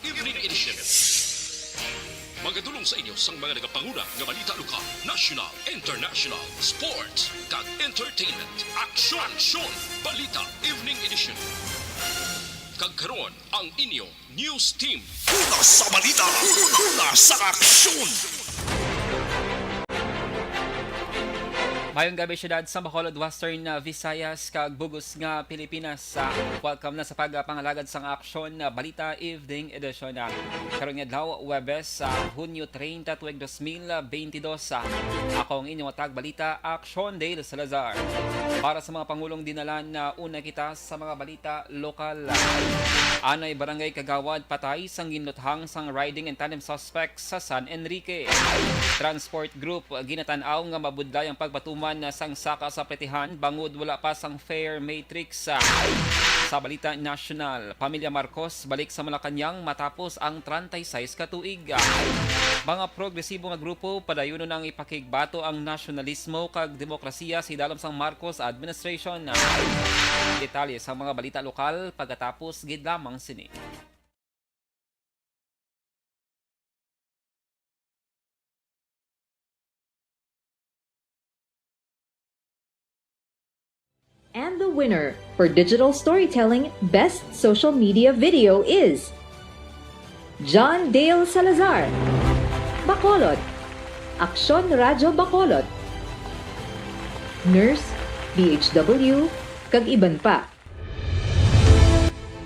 Evening Edition. Magadulong sa inyo sang mga nagapanguna nga balita lokal, national, international, sports, kag entertainment. Aksyon! Balita Evening Edition. Kag karon ang inyo news team. Una sa balita, una sa aksyon. Mayong gabi syudad sa Bacolod, Western Visayas, kag Bugos nga Pilipinas. Welcome na sa pagpangalagad sang aksyon na Balita Evening Edition. Karon nga adlaw Huwebes, Hunyo 30 tuig 2022. Ako ang inyong tagbalita, Aksyon Dale Salazar. Para sa mga pangulong dinalan na una kita sa mga balita lokal. Anay barangay Kagawad patay sang ginluthang sang riding and tandem suspect sa San Enrique. Transport Group ginatanaw nga mabudlay ang pagpatuman na sang saka sa pletihan bangod wala pa sang fare matrix. Sa balita national, Pamilya Marcos balik sa Malacañang matapos ang 36 ka tuig. Mga progresibo nga grupo padayunon ang ipakigbato ang nasyonalismo kag demokrasiya si dalom sang Marcos administration. Detalye sa mga balita lokal pagkatapos gid lamang sini. And the winner for Digital Storytelling Best Social Media Video is John Dale Salazar, Bacolod, Aksyon Radyo Bacolod, Nurse, BHW, kag iban pa.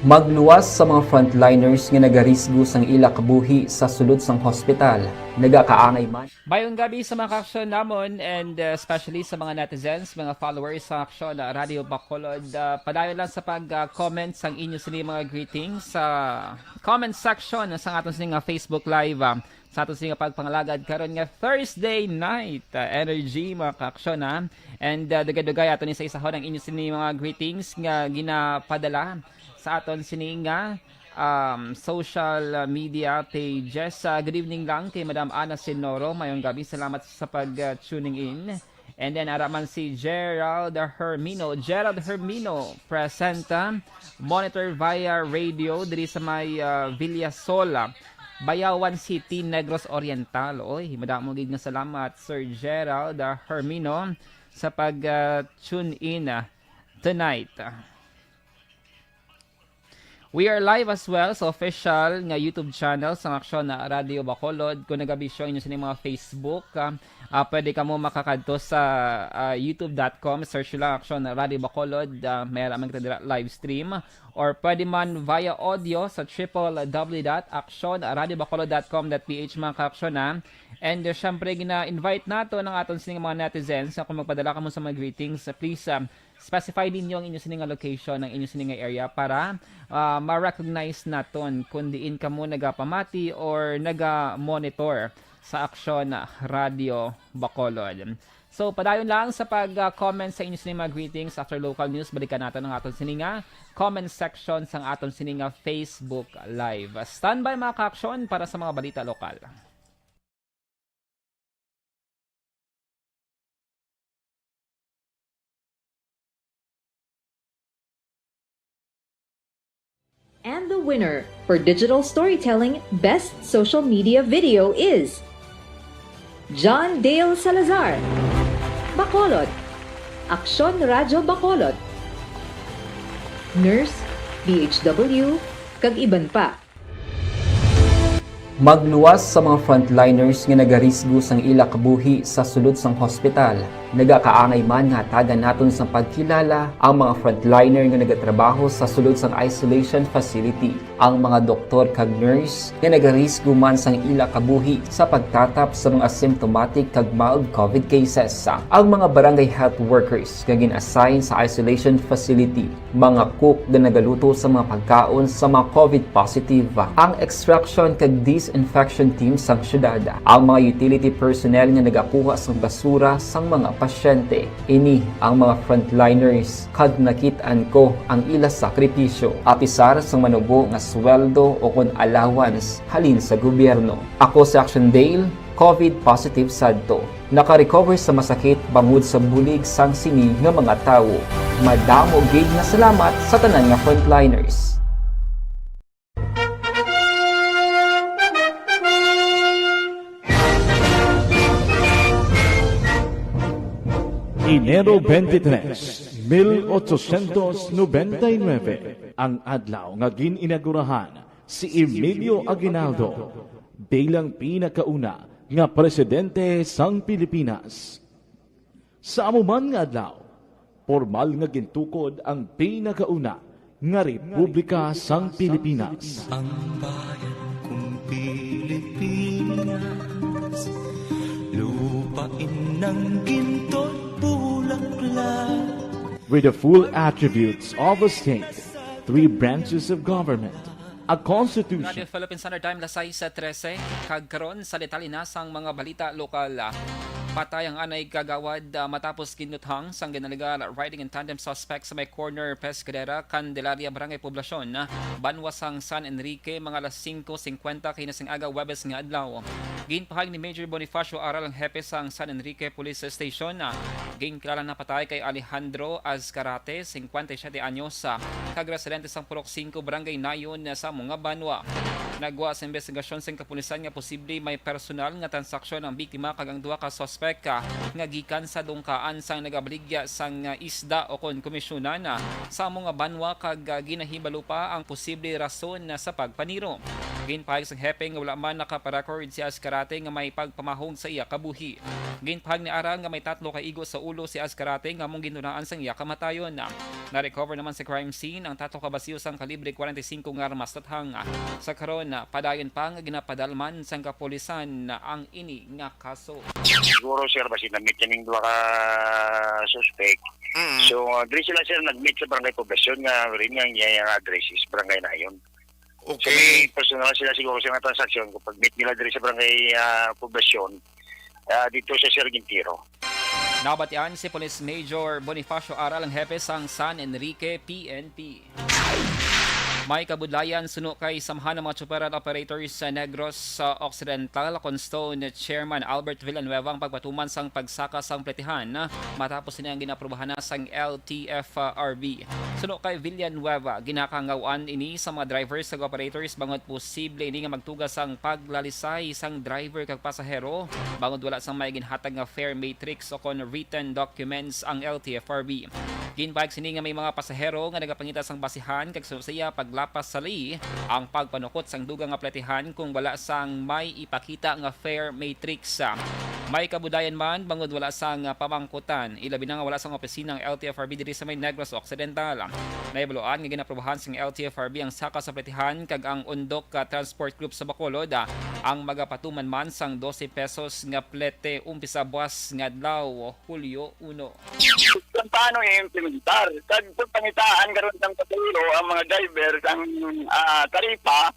Magluwas sa mga frontliners nga nagarisgo sang ila kabuhi sa sulod sang hospital. Nagakaangay man. Bayong gabi sa mga ka-aksyon namon and especially sa mga netizens, mga followers sa Aksyon Radio Bacolod. Padayon lang sa pag-comment sang inyo sini mga greetings sa comment section sa aton sini nga Facebook Live. Sa aton sini nga pagpangalagad karon nga Thursday night energy mga ka-aksyon. And dugay-dugay aton ni sa isahon ang inyo sini mga greetings nga ginapadala sa aton sini nga social media pages. Good evening lang kay Madam Ana Sinoro. Mayong gabi, salamat sa pag-tuning in. And then araman si Gerald Hermino. Present, monitor via radio diri sa may Villasola, Bayawan City, Negros Oriental. Oy, madamo gid nga salamat Sir Gerald Hermino sa pag-tune in tonight. We are live as well sa official nga YouTube channel sa Aksyon na Radio Bacolod. Kung nagabisyo inyo sa mga Facebook, pwede ka mo makakadto sa youtube.com, search lang Aksyon na Radio Bacolod, may alamang live stream. Or pwede man via audio sa www.aksyon.radiobacolod.com.ph mga ka-aksyon na. And syempre, gina-invite nato ng aton sining mga netizens na kung magpadala ka mo sa mga greetings, please specify din yung inyo sining location ng inyo sining area para ma-recognize naton kung diin ka mo nagapamati or naga-monitor sa Aksyon Radio Bacolod. So, padayon lang sa pag-comment sa inyo sining mga greetings after local news. Balikan natin ang aton sininga comment section sa aton sininga Facebook Live. Standby mga ka-aksyon para sa mga balita lokal. And the winner for Digital Storytelling Best Social Media Video is John Dale Salazar, Bacolod, Aksyon Radyo Bacolod, Nurse, BHW, kag iban pa. Magluwas sa mga frontliners nga nagarisgo sang ila kabuhi sa sulod sang hospital. Nagakaangay man nga tagan naton sa pagkilala ang mga frontliner nga nagatrabaho sa sulod sang isolation facility. Ang mga doktor kag nurse nga nagarisgo man sang ila kabuhi sa pagtatap sa mga symptomatic kag mild COVID cases. Ang mga barangay health workers nga gin-assign sa isolation facility, mga cook nga nagaluto sa mga pagkaon sa mga COVID positive, ang extraction kag disinfection team sang syudad, ang mga utility personnel nga nagakuha sang basura sang mga pasyente. Ini ang mga frontliners kag nakit-an ko ang ila sakripisyo apisar sang manubo nga sweldo o kun allowance halin sa gobyerno. Ako si Aksyon Dale, COVID positive sadto. Naka-recover sa masakit bangod sa bulig sang sini nga mga tawo. Madamo gid nga salamat sa tanan nga frontliners. Enero 23, 1899, ang adlaw nga gininaugurahan si Emilio Aguinaldo bilang pinakauna nga presidente sang Pilipinas. Sa amuman nga adlaw, formal nga gintukod ang pinakauna nga Republika sang Pilipinas. Ang bayan kong Pilipinas, lupain ng ginto't bulaklak. With the full attributes of a state, 3 branches of government, a constitution, Radio Philippine Standard Time, lasay sa 13, kagkaron sa detalinasang mga balita lokal. Patay ang anay kagawad matapos kinuthang sang ginaligal riding in tandem suspect sa may corner Pescadera, Candelaria, Barangay Poblacion, Banwasang San Enrique, mga alas 5:50 kinasing aga Webes nga adlaw. Ginpahag ni Major Bonifacio Aral ang hepe sang San Enrique Police Station. Ginkilala na patay kay Alejandro Azcarate, 57 anyos, kag residente sang Purok 5, Barangay Nayon sa mga Banwa. Nagwa sa investigasyon sa kapulisan nga posible may personal nga transaksyon ang biktima kag ang duha ka suspect nga gikan sa dungkaan sang nagabaligya sang isda o kon komisyonan sa mga Banwa kag ginahibalo pa ang posible rason sa pagpaniro. Ginpahag sa hepe nga wala man nakaparecord si Azcarate nga may pagpamahong sa iya kabuhi. Ginpahag ni Ara nga may 3 ka igo sa ulo si Azcarate nga mong ginunaan sang iya kamatayon. Na-recover naman sa crime scene ang 3 ka basiyo sang kalibre 45 nga armas tathang. Sa karon padayon pa nga ginapadalman sang kapulisan ang ini nga kaso. Siguro sir, basi na-meet kaming 2 ka suspect. So, address sila sir, nag-meet sa Barangay Poblacion nga rin nga yung address is Barangay Nayon. So, may personal sila siguro sa mga transaksyon kapag meet nila dito sa Barangay Poblacion dito sa Sir Gintiro. Nabatian si Police Major Bonifacio Aral ang hepe sang San Enrique PNP. May kabudlayan suno kay samahan ng mga super at operators sa Negros Occidental, Constone Chairman Albert Villanueva ang pagpatuman sang pagsaka sang pletihan matapos nila ang ginaprubahan na sang LTFRB. Suno kay Villanueva, ginakangawan ini sa mga drivers sa operators bangot posible ini nga magtugas sang paglalisay sang driver kag pasahero bangot wala sang may ginhatag nga fare matrix o kon written documents ang LTFRB. Ginpahag sini nga may mga pasahero nga nagapangita sang basihan kag susiya paglapas sa li ang pagpanukot sang dugang nga pletihan kung wala sang may ipakita nga fare matrix. May kabudayan man bangod wala sang pamangkutan, ilabi na nga wala sang opisina ng LTFRB diri sa may Negros Occidental. Naibaloan nga ginaprobahan sang LTFRB ang saka sa pletihan kag ang Undok Transport Group sa Bacolod ang magapatuman man sang 12 pesos nga plete umpisa buwas nga adlaw Hulyo 1. Kung paano i-implementar? Kag pangitaan karon ng pasahero ang mga driver ang taripa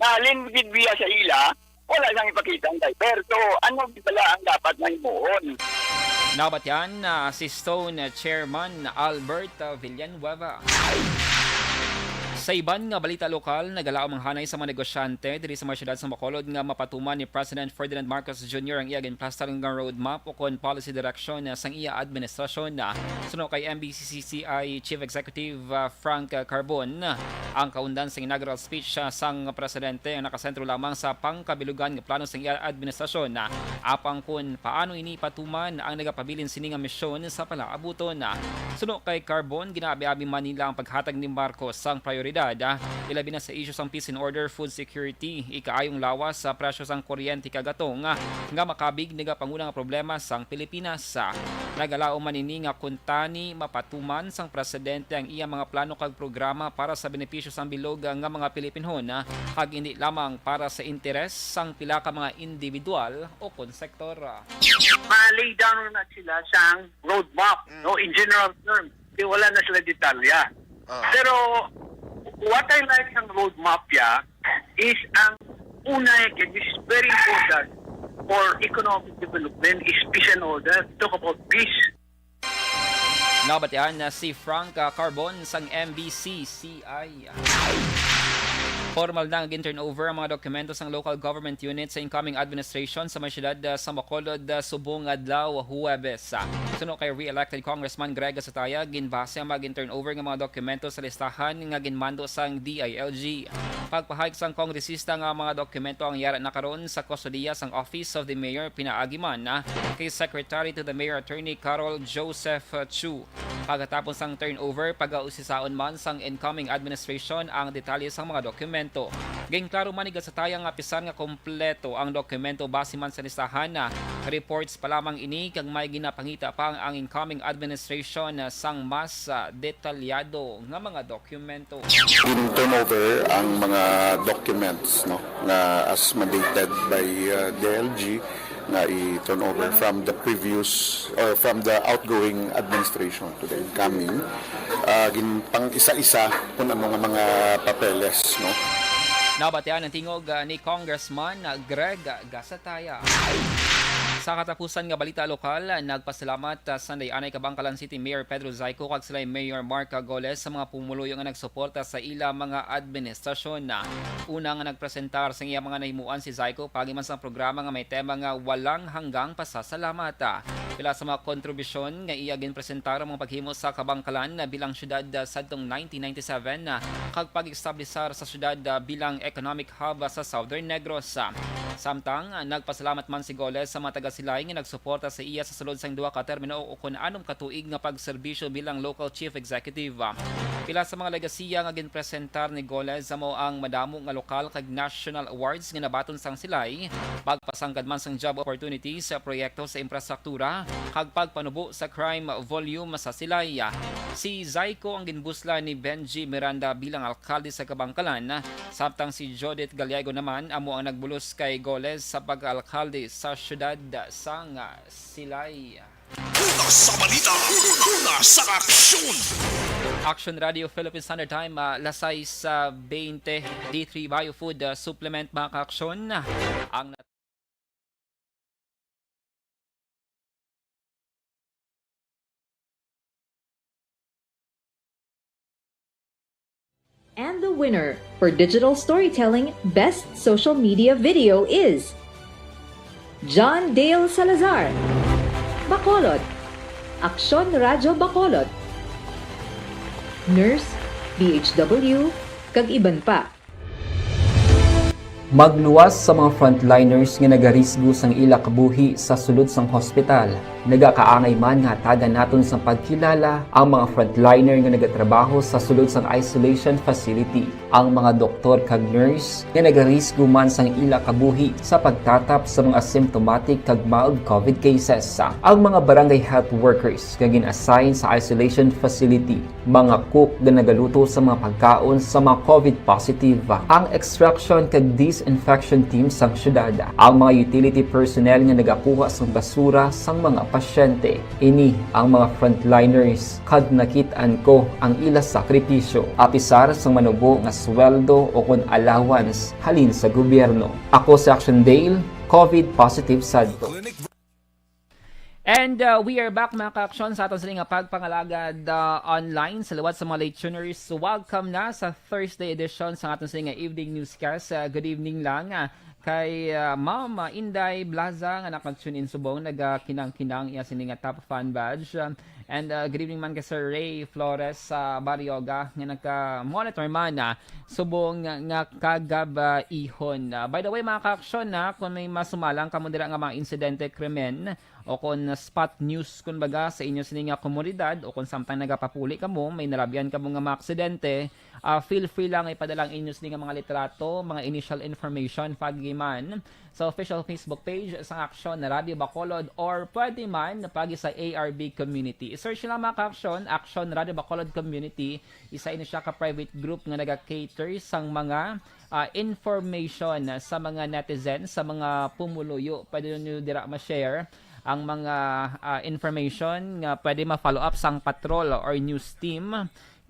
na limited via sa ila, wala lang ipakita ang driver. So, ano pala ang dapat na ibuon? Nabatyan si Stone Chairman Albert Villanueva. Sa iban nga balita lokal, nagalaom ang hanay sa mga negosyante diri sa mga syudad sa Bacolod nga mapatuman ni President Ferdinand Marcos Jr. ang iya ginplastar nga roadmap o kon policy direction sang iya administrasyon. Suno kay MBCCI Chief Executive Frank Carbon, ang kaundan sa inaugural speech sang presidente ang nakasentro lamang sa pangkabilugan nga plano sang iya administrasyon apang kun paano ini patuman ang nagapabilin sini nga misyon sa palaabuton. Suno kay Carbon, ginabi-abi man nila ang paghatag ni Marcos sang prioridad ilabi na sa issue sang peace and order, food security, ikaayong lawas sa presyo sang kuryente kagatong nga makabig nga pangunang problema sang Pilipinas. Nagalao man ini nga kuntani mapatuman sang presidente ang iya mga plano kag programa para sa benepisyo sang bilog nga mga Pilipinhon kag hindi lamang para sa interes sang pila ka mga individual o kon sektor. Ma-lay down na sila sang roadmap, no, in general terms. Wala na sila detalya. Pero what I like ng roadmap is ang una, this is very important for economic development, is peace and order. Talk about peace. Nabatian na si Frank Carbon sang MBCCI. Formal na gin-turnover ang mga dokumento sang local government unit sa incoming administration sa mga syudad sa Bacolod subong adlaw Huwebes. Suno kay re-elected Congressman Greg Asataya, ginbase ang mag-turnover ng mga dokumento sa listahan nga ginmando sang DILG. Pagpahayag sang kongresista nga mga dokumento ang yara na karon sa kustodiya sang Office of the Mayor pinaagiman kay Secretary to the Mayor Attorney Carol Joseph Chu. Pagkatapos sang turnover, pag-ausisaon man sang incoming administration ang detalye sang mga dokumento. Ging klaro maniga sa tayang nga pisan nga kompleto ang dokumento base man sa listahan reports pa lamang ini kag may ginapangita pa ang incoming administration sang mas detalyado nga mga dokumento. In turnover ang mga documents no na as mandated by DLG na i-turn over from the previous or from the outgoing administration to the incoming pang isa-isa kung ano nga mga papeles no. Nabatian ang tingog ni Congressman Greg Gasataya. Sa katapusan nga balita lokal, nagpasalamat Sunday anay Kabangkalan City Mayor Pedro Zayco kag sila Mayor Mark Goles sa mga pumuluyo nga nagsuporta sa ila mga administrasyon. Una nga nagpresentar sa iya mga nahimuan si Zayco pagiman sa programa nga may tema nga walang hanggang pasasalamat. Pila sa mga kontribusyon nga iya ginpresentar ang mga paghimo sa Kabangkalan bilang syudad sadtong 1997 kag pag-establisar sa syudad bilang economic hub sa Southern Negros. Samtang nagpasalamat man si Goles sa mga taga-silay nga nagsuporta sa iya sa sulod sang duha ka termino o kun anong katuig nga pagserbisyo bilang local chief executive. Pila sa mga legasiya nga ginpresentar ni Goles mo ang madamo nga lokal kag national awards nga nabaton sang silay, pagpasangkad man sang job opportunities sa proyekto sa infrastruktura kag pagpanubo sa crime volume sa silay. Si Zayco ang ginbusla ni Benji Miranda bilang alkalde sa Kabangkalan, samtang si Judith Galiago naman amo ang nagbulos kay Goles sa pag-alkalde sa syudad sang Silay. Una sa balita, una sa aksyon. Action Radio Philippine Standard Time, lasay sa 20 D3 Biofood Supplement mga ka-aksyon. Ang And the winner for Digital Storytelling Best Social Media Video is John Dale Salazar, Bacolod, Aksyon Radyo Bacolod, Nurse, BHW, kag iban pa. Magluwas sa mga frontliners nga nagarisgo sang ila kabuhi sa sulod sang hospital. Nagakaangay man nga tagan naton sang pagkilala ang mga frontliner nga nagatrabaho sa sulod sang isolation facility. Ang mga doktor kag nurse nga nagarisgo man sang ila kabuhi sa pagtatap sa mga asymptomatic kag mild COVID cases. Ang mga barangay health workers nga gin-assign sa isolation facility, mga cook nga nagaluto sa mga pagkaon sa mga COVID positive. Ang extraction kag disinfection team sang syudad, ang mga utility personnel nga nagakuha sang basura sang mga pasyente. Ini ang mga frontliners kag nakit-an ko ang ila sakripisyo apisar sang manubo nga sweldo o kun allowance halin sa gobyerno. Ako si Action Dale, COVID positive sadto. And we are back mga ka-aksyon sa aton siling pagpangalagad online sa liwat sa mga late tuners. Welcome na sa Thursday edition sa aton siling evening newscast. Good evening lang kay Ma'am Inday Blaza nga nakag-tune in subong nagakinang-kinang iya sining top fan badge. And good evening man kay Sir Ray Flores sa Barrioga nga nagka-monitor man subong nga kagab ihon. By the way mga ka-aksyon kung may masumalang kamo dira nga mga insidente krimen o kung spot news kung baga sa inyo sining komunidad o kung samtang nagapapuli kamo, may nalabyan kamo nga mga aksidente, feel free lang ipadala ang inyo sining mga litrato, mga initial information pagiman sa official Facebook page sa Aksyon na Radio Bacolod or pwede man pagi sa ARB Community. I-search lang mga ka-aksyon, Aksyon Radio Bacolod Community, isa ini siya ka private group nga naga-cater sang mga information sa mga netizens, sa mga pumuluyo. Pwede nyo dira ma-share ang mga information nga pwede ma-follow up sang patrol or news team.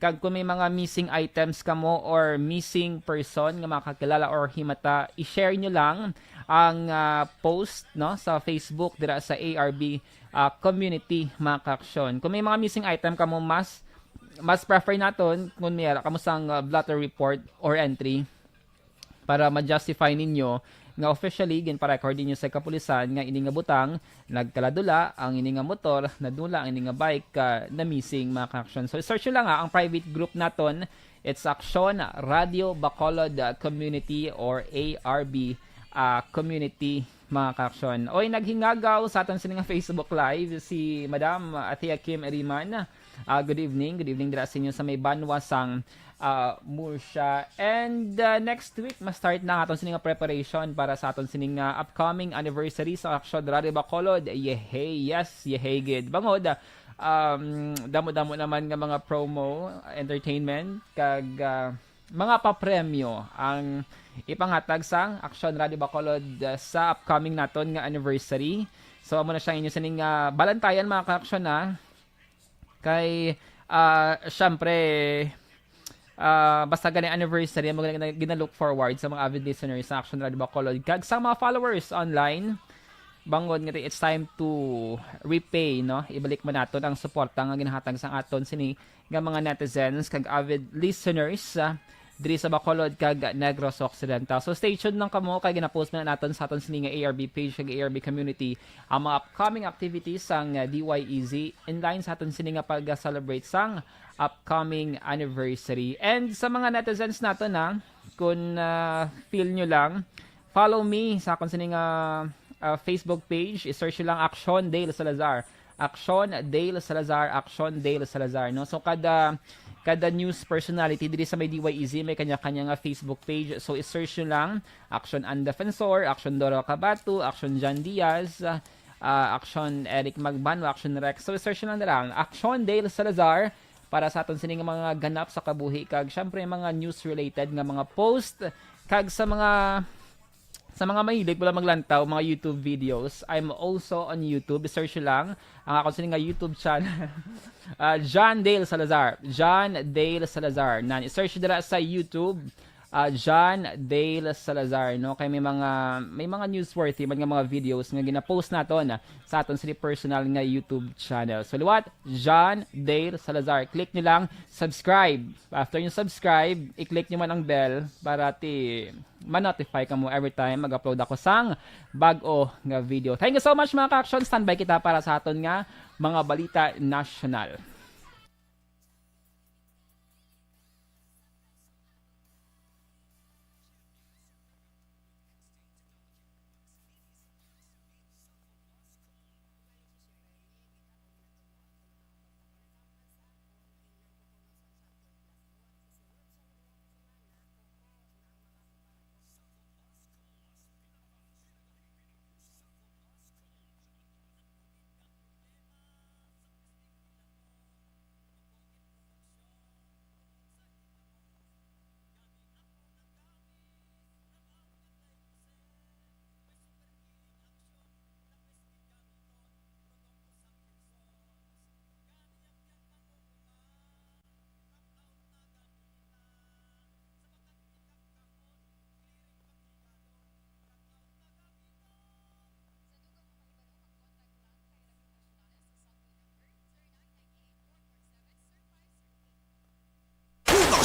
Kag kung may mga missing items kamo or missing person nga makakilala or himata, i-share nyo lang ang post no sa Facebook dira sa ARB community mga ka-aksyon. Kung may mga missing item kamo, mas prefer naton kung mayara kamo sang blotter report or entry para ma-justify ninyo nga officially ginpa-record niyo sa kapulisan nga ini nga butang nagkaladula ang ini nga motor, nadula ang ini nga bike na missing mga ka-aksyon. So search lang ang private group naton. It's Aksyon Radio Bacolod Community or ARB Community, mga ka-aksyon. Oy, naghingagaw sa aton sining Facebook Live si Madam Athea Kim Eriman. Good evening dira sa inyo sa may banwasang Murcia. And next week, ma-start na aton sining preparation para sa aton sining upcoming anniversary sa Aksyon Radio Bacolod. Yehey, yes, yehey gid. Bangod, damo-damo naman nga mga promo, entertainment, kag mga papremyo ang ipangatag sa Aksyon Radio Bacolod sa upcoming naton nga anniversary. So, amo na siya inyo sining balantayan, mga ka-aksyon na. Kay, syempre, basta ganang anniversary, mo gina-look forward sa mga avid listeners sa Aksyon Radio Bacolod. Kag sa mga followers online, bangod nga it's time to repay, no? Ibalik mo naton ang suporta nga ginahatag sa aton sini nga mga netizens kag avid listeners diri sa Bacolod kag Negros Occidental. So stay tuned lang kamo kay gina-post na naton sa aton sini nga ARB page kag ARB community ang mga upcoming activities sang DYEZ in line sa aton sini nga pag-celebrate sang upcoming anniversary. And sa mga netizens naton kung feel nyo lang, follow me sa aton sini nga Facebook page, i-search lang Aksyon Dale Salazar. Aksyon Dale Salazar, Aksyon Dale Salazar, no? So kada news personality diri sa may DYEZ may kanya-kanya nga Facebook page. So i-search nyo lang Aksyon Ann Defensor, Aksyon Doro Cabatu, Aksyon John Diaz, Aksyon Eric Magbanwa, Aksyon Rex. So i-search nyo lang Aksyon Dale Salazar para sa aton sining mga ganap sa kabuhi kag syempre mga news related nga mga post kag sa mga mahilig wala maglantaw mga YouTube videos. I'm also on YouTube. Search lang ang ako sining nga YouTube channel. John Dale Salazar. John Dale Salazar. I-search dira sa YouTube. John Dale Salazar, no? Kay may mga newsworthy man nga mga videos nga gina-post naton sa aton sa personal nga YouTube channel. So liwat, John Dale Salazar. Click niyo lang subscribe. After you subscribe, i-click niyo man ang bell para ma-notify ka mo every time mag-upload ako sang bag-o nga video. Thank you so much, mga ka-aksyon. Standby kita para sa aton nga mga balita national.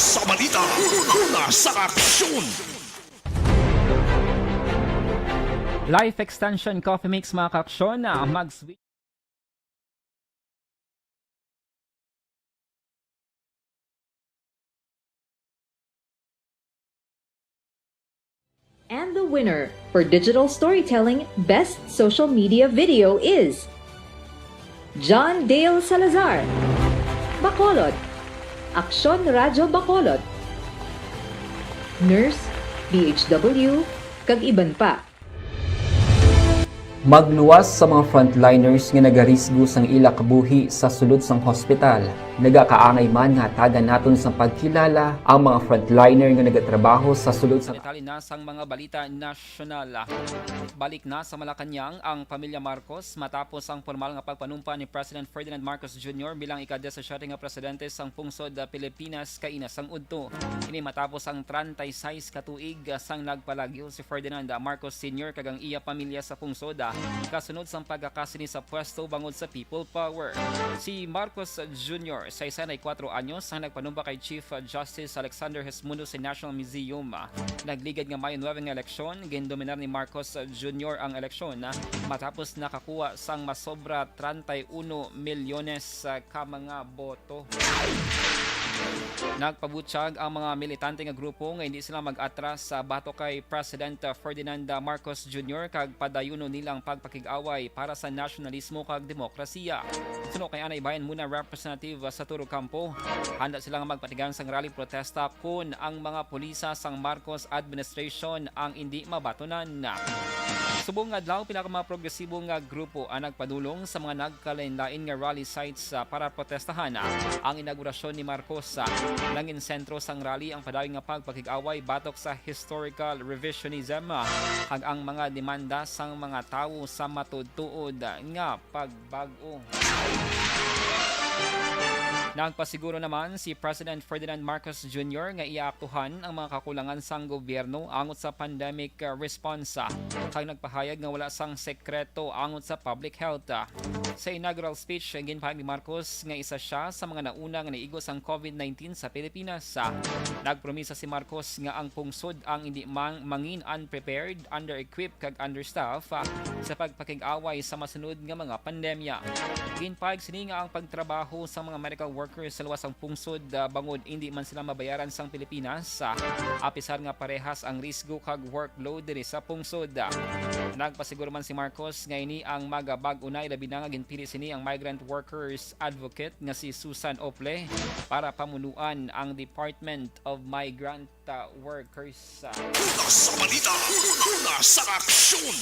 Sa balita, una sa aksyon. Life Extension Coffee Mix, mga ka-aksyon, mag-switch. And the winner for Digital Storytelling Best Social Media Video is John Dale Salazar, Bacolod, Aksyon Radio Bacolod, Nurse, DHW, kag iban pa. Magluwas sa mga frontliners nga nagarisgo sang ila kabuhi sa sulod sang hospital. Nagakaangay man nga tagan naton sang pagkilala ang mga frontliner nga nagatrabaho sa sulod sang Detalye na sang mga balita nasyonal. Balik na sa Malacañang ang pamilya Marcos matapos ang formal nga pagpanumpa ni President Ferdinand Marcos Jr. bilang ika-17 nga presidente sang pungsod Pilipinas kaina sang udto. Ini matapos ang 36 katuig sang nagpalagyo si Ferdinand Marcos Sr. kag ang iya pamilya sa pungsod kasunod sang pagkakasini sa pwesto bangod sa people power. Si Marcos Jr. sa 64 anyos ang nagpanumpa kay Chief Justice Alexander Hesmundo sa National Museum. Nagligad nga Mayo 9 nga eleksyon, gindominar ni Marcos Jr. ang eleksyon matapos nakakuha sang masobra 31 milyones ka mga boto. Nagpabutyag ang mga militante nga grupo nga hindi sila mag-atras sa bato kay President Ferdinand Marcos Jr. kag padayuno nilang pagpakig-away para sa nasyonalismo kag demokrasiya. Suno kay Anay Bayan muna representative sa Turo Campo. Handa silang magpatigan sang rally protesta kung ang mga pulisa sang Marcos administration ang hindi mabatonan. Subong adlaw pila ka mga progresibo nga grupo ang nagpadulong sa mga nagkalain-lain nga rally sites para protestahan ang inaugurasyon ni Marcos. Langin sentro sang rally ang padayong nga pagpakig-away batok sa historical revisionism hag ang mga demanda sang mga tawo sa matud-tuod nga pagbago. Nagpasiguro naman si President Ferdinand Marcos Jr. nga iaaktuhan ang mga kakulangan sang gobyerno angot sa pandemic response kag nagpahayag nga wala sang sekreto angot sa public health. Sa inaugural speech, ginpahayag ni Marcos nga isa siya sa mga nauna nga naigos ang COVID-19 sa Pilipinas. Nagpromisa si Marcos nga ang pungsod ang hindi mangin unprepared, under-equipped kag understaff sa pagpakig-away sa masunod nga mga pandemya. Ginpahayag sini nga ang pagtrabaho sa mga medical workers sa luwas ang pungsod bangod hindi man sila mabayaran sang Pilipinas apisar nga parehas ang risgo kag workload diri sa pungsod. Nagpasiguro man si Marcos nga ini ang magabag-unay labi na nga ginpili sini ang migrant workers advocate nga si Susan Ople para pamunuan ang Department of Migrant Workers. Una sa balita, una sa aksyon.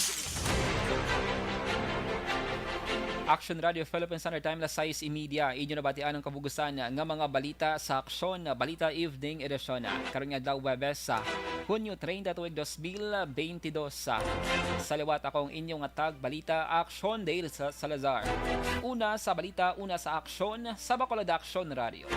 Action Radio Philippines Standard Time las 6:30. Inyo nabatian ang kabugusan nga mga balita sa Aksyon Balita Evening Edition. Karon nga daw Webes Hunyo 30 tuig 2022. Sa liwat akong inyong atag balita Aksyon Dale Salazar. Una sa balita, una sa aksyon sa Bacolod Action Radio.